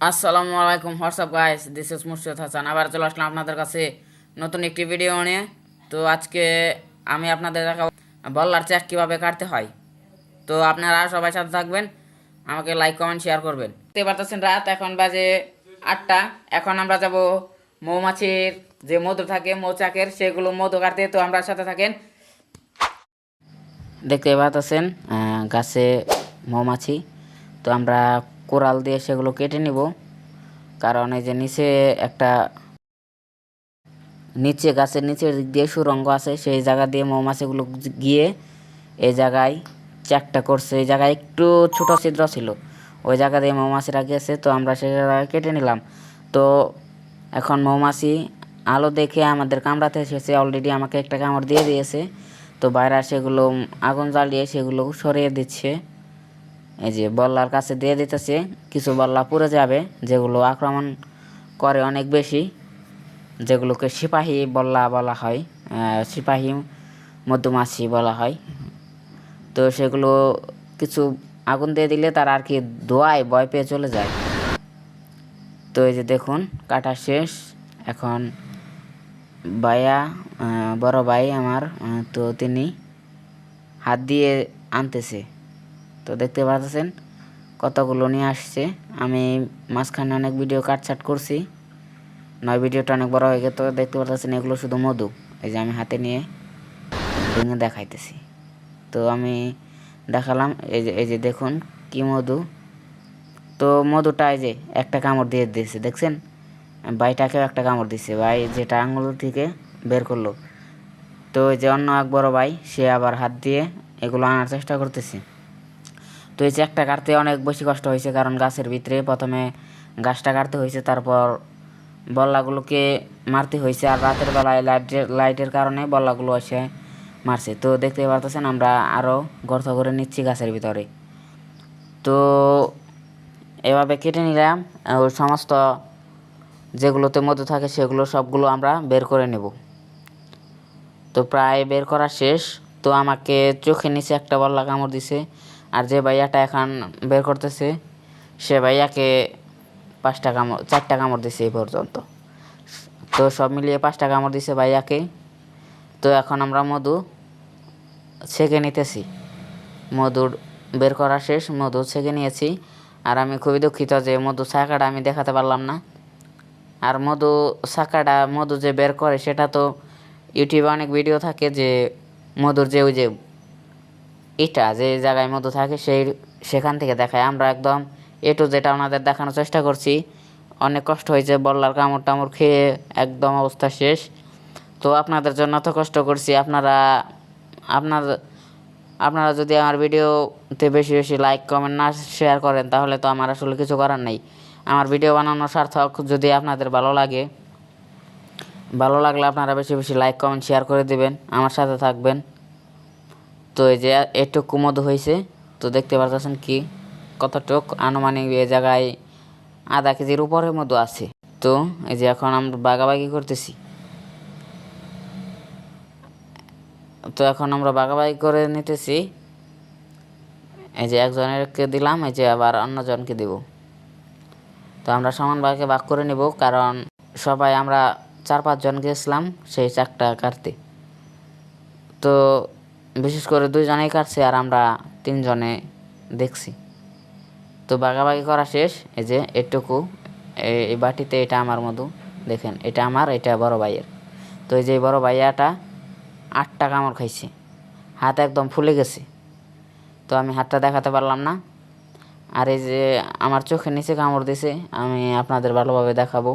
আসসালামু আলাইকুম WhatsApp guys, this is মুর্শিদ হাসান। আবার চলে আসলাম আপনাদের কাছে নতুন একটি ভিডিও নিয়ে। তো আজকে আমি আপনাদের দেখাবো বল্লার চেক কীভাবে কাটতে হয়। তো আপনারা সবাই সাথে থাকবেন, আমাকে লাইক কমেন্ট শেয়ার করবেন। দেখতে পারতেছেন রাত এখন বাজে 8টা। এখন আমরা যাব মৌমাছির যে মধু থাকে মৌচাকের, সেগুলো মধু কাটতে। তো আমরা সাথে থাকেন। দেখতে পাচ্ছেন গাছে মৌমাছি। তো আমরা কোরাল দিয়ে সেগুলো কেটে নিব, কারণ এই যে নিচে গাছের নিচের দিক দিয়ে সুরঙ্গ আছে, সেই জায়গা দিয়ে মৌমাছিগুলো গিয়ে এই জায়গায় চ্যাকটা করছে। এই জায়গায় একটু ছোট ছিদ্র ছিল, ওই জায়গা দিয়ে মৌমাছিরা গেছে। তো আমরা সেই জায়গায় কেটে নিলাম। তো এখন মৌমাছি আলো দেখে আমাদের কামড়াতে এসেছে, অলরেডি আমাকে একটা কামড় দিয়ে দিয়েছে। তো বাইরে সেগুলো আগুন জ্বালিয়ে সেগুলো সরিয়ে দিচ্ছে। এই যে বল্লার কাছে দিয়ে দিতেছে, কিছু বল্লা পুড়ে যাবে যেগুলো আক্রমণ করে অনেক বেশি, যেগুলোকে সিপাহী বল্লা বলা হয়, সিপাহী মধুমাছি বলা হয়। তো সেগুলো কিছু আগুন দিয়ে দিলে তারা আর কি ধোঁয়ায় ভয় পেয়ে চলে যায়। তো এই যে দেখুন কাটা শেষ। এখন বড় ভাই আমার, তো তিনি হাত দিয়ে আনতেছে। তো দেখতে পাচ্ছেন কতগুলো নিয়ে আসছে। আমি মাঝখানে অনেক ভিডিও কাটছাট করছি, ভিডিওটা অনেক বড় হয়ে গেছে। তো দেখতে পাচ্ছেন এগুলো শুধু মধু। এই যে আমি হাতে নিয়ে ভেঙে দেখাইতেছি। তো আমি দেখালাম, এই যে দেখুন কি মধু। তো মধুটা এই যে একটা কামড় দিয়ে দিয়েছে, দেখছেন? ভাইটাকেও একটা কামড় দিচ্ছে, ভাই যেটা আঙুল থেকে বের করলো। তো এই যে অন্য এক বড় ভাই, সে আবার হাত দিয়ে এগুলো আনার চেষ্টা করতেছে। তো এই চেকটা কাটতে অনেক বেশি কষ্ট হয়েছে, কারণ গাছের ভিতরে প্রথমে গাছটা কাটতে হয়েছে, তারপর বল্লাগুলোকে মারতে হয়েছে। আর রাতের বেলায় লাইটের কারণে বল্লাগুলো এসে মারছে। তো দেখতে পারতেছেন আমরা আরও গর্ত করে নিচ্ছি গাছের ভিতরে। তো এভাবে কেটে নিলাম। ওই সমস্ত যেগুলোতে মধু থাকে সেগুলো সবগুলো আমরা বের করে নেব। তো প্রায় বের করা শেষ। তো আমাকে চোখের নিচে একটা বল্লা কামড় দিছে, আর যে ভাইয়াটা এখন বের করতেছে সে ভাইয়াকে 4টা কামড় দিছে এই পর্যন্ত। তো সব মিলিয়ে 5টা কামড় দিছে ভাইয়াকে। তো এখন আমরা মধু ছেঁকে নিতেছি। মধুর বের করা শেষ, মধু ছেঁকে নিয়েছি। আর আমি খুবই দুঃখিত যে মধু ছাকাটা আমি দেখাতে পারলাম না। আর মধু যে বের করে সেটা তো ইউটিউবে অনেক ভিডিও থাকে, যে মধুর যে ওই যে যে জায়গায় মধু থাকে সেখান থেকে দেখায়। আমরা একদম যেটা ওনাদের দেখানোর চেষ্টা করছি। অনেক কষ্ট হয়েছে, বল্লার কামড় টামড় খেয়ে একদম অবস্থা শেষ। তো আপনাদের জন্য এত কষ্ট করছি। আপনারা যদি আমার ভিডিওতে বেশি বেশি লাইক কমেন্ট না শেয়ার করেন, তাহলে তো আমার আসলে কিছু করার নেই। আমার ভিডিও বানানো সার্থক। যদি আপনাদের ভালো লাগলে আপনারা বেশি বেশি লাইক কমেন্ট শেয়ার করে দেবেন, আমার সাথে থাকবেন। তো এই যে এটুকু মধু হয়েছে। তো দেখতে পাচ্ছেন কি কতটুক, আনুমানিক এ জায়গায় আধা কেজির উপরে মধু আছে। তো এই যে এখন আমরা বাগাবাগি করতেছি। তো এখন আমরা বাগাবাগি করে নিতেছি। এই যে একজনেরকে দিলাম, এই যে আবার অন্যজনকে দিব। তো আমরা সমান ভাগে ভাগ করে নিব, কারণ সবাই আমরা 4-5 জন গেছিলাম সেই চাকটা কাটতে। তো বিশেষ করে 2 জনেই কাটছে, আর আমরা 3 জনে দেখছি। তো ভাগাভাগি করা শেষ। এই যে এটুকু এই বাটিতে, এটা আমার মধু, দেখেন এটা আমার, এটা বড় ভাইয়ের। তো এই যে বড় ভাইয়াটা 8টা কামড় খাইছে, হাত একদম ফুলে গেছে। তো আমি হাতটা দেখাতে পারলাম না। আর এই যে আমার চোখের নিচে কামড় দিছে, আমি আপনাদের ভালোভাবে দেখাবো।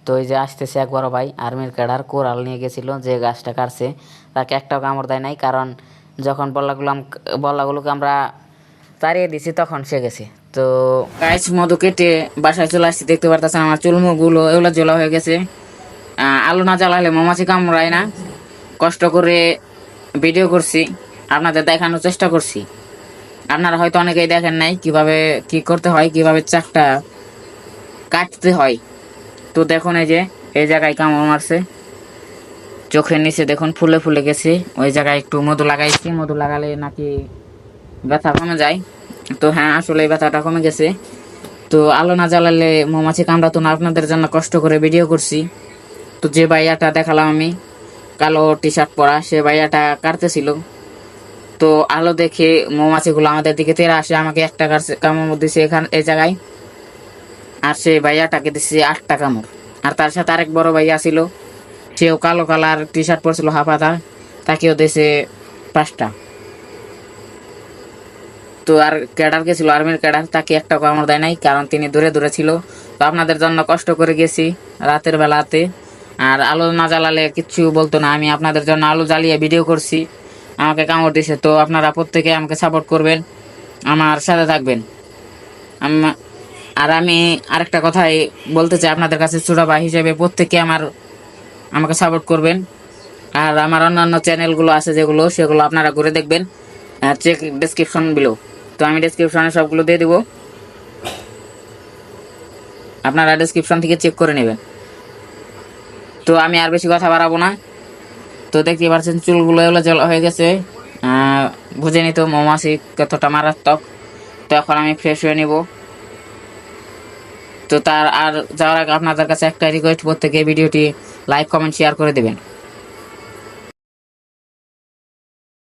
তো এই যে আসতেছে এক বড় ভাই, আর্মির ক্যাডার, কোরাল নিয়ে গেছিলো। যে গাছটা কাটছে তাকে একটাও কামড় দেয় নাই, কারণ যখন বল্লাগুলোকে আমরা তাড়িয়ে দিছি তখন সে গেছে। তো গাছ মধু কেটে বাসায় চলে আসছি। দেখতে পারতেছেন আমার চুলমুখগুলো এগুলো জ্বলা হয়ে গেছে। আলো না জ্বালালে মৌমাছি কামড়ায় না। কষ্ট করে ভিডিও করছি, আপনাদের দেখানোর চেষ্টা করছি। আপনারা হয়তো অনেকেই দেখেন নাই কিভাবে কি করতে হয়, কিভাবে চাকটা কাটতে হয়। তো দেখুন এই জায়গায় কামড় মারছে, চোখের নিচে দেখুন ফুলে ফুলে গেছে। ওই জায়গায় একটু মধু লাগাইছি, মধু লাগালে নাকি ব্যথা কমে যায়। তো হ্যাঁ, আসলে এই ব্যথাটা কমে গেছে। তো আলো না জ্বালালে মৌমাছি কামড়াতো না, আপনাদের জন্য কষ্ট করে ভিডিও করছি। তো যে ভাইয়াটা দেখালাম আমি, কালো টি শার্ট পরা, সে ভাইয়াটা কাটতেছিল। তো আলো দেখে মৌমাছিগুলো আমাদের দিকে তেড়ে আসে, আমাকে একটা কামড় দিছে এখানে এই জায়গায়, আর সে ভাইয়াটাকে দিচ্ছে 8টা কামড়। আর তার সাথে আরেক বড় ভাইয়া ছিল, সেও কালো কালার টি শার্ট পরছিল হাফ হাতা, তাকেও দিয়েছে 5টা। তো আর ক্যাডার গেছিল, আর্মির ক্যাডার, তাকে একটা কামড় দেয় নাই, কারণ তিনি দূরে দূরে ছিল। তো আপনাদের জন্য কষ্ট করে গেছি রাতের বেলাতে, আর আলো না জ্বালালে কিচ্ছু বলতো না। আমি আপনাদের জন্য আলো জ্বালিয়ে ভিডিও করছি, আমাকে কামড় দিছে। তো আপনারা প্রত্যেকে আমাকে সাপোর্ট করবেন, আমার সাথে থাকবেন। আর আমি আরেকটা কথাই বলতে চাই আপনাদের কাছে, ছোট ভাই হিসেবে প্রত্যেকে আমাকে সাপোর্ট করবেন। আর আমার অন্যান্য চ্যানেলগুলো আছে যেগুলো, সেগুলো আপনারা ঘুরে দেখবেন, চেক ডেসক্রিপশন বিলো। তো আমি ডেসক্রিপশনে সবগুলো দিয়ে দেবো, আপনারা ডেসক্রিপশন থেকে চেক করে নেবেন। তো আমি আর বেশি কথা বাড়াবো না। তো দেখতে পাচ্ছেন চুলগুলো এগুলো জল হয়ে গেছে, বুঝে নিত মৌমাছি কতটা মারাত্মক। তো এখন আমি ফ্রেশ হয়ে নিব। তো তার আর যাওয়ার আগে আপনাদের কাছে একটা রিকোয়েস্ট, প্রত্যেকে ভিডিওটি লাইক কমেন্ট শেয়ার করে দেবেন।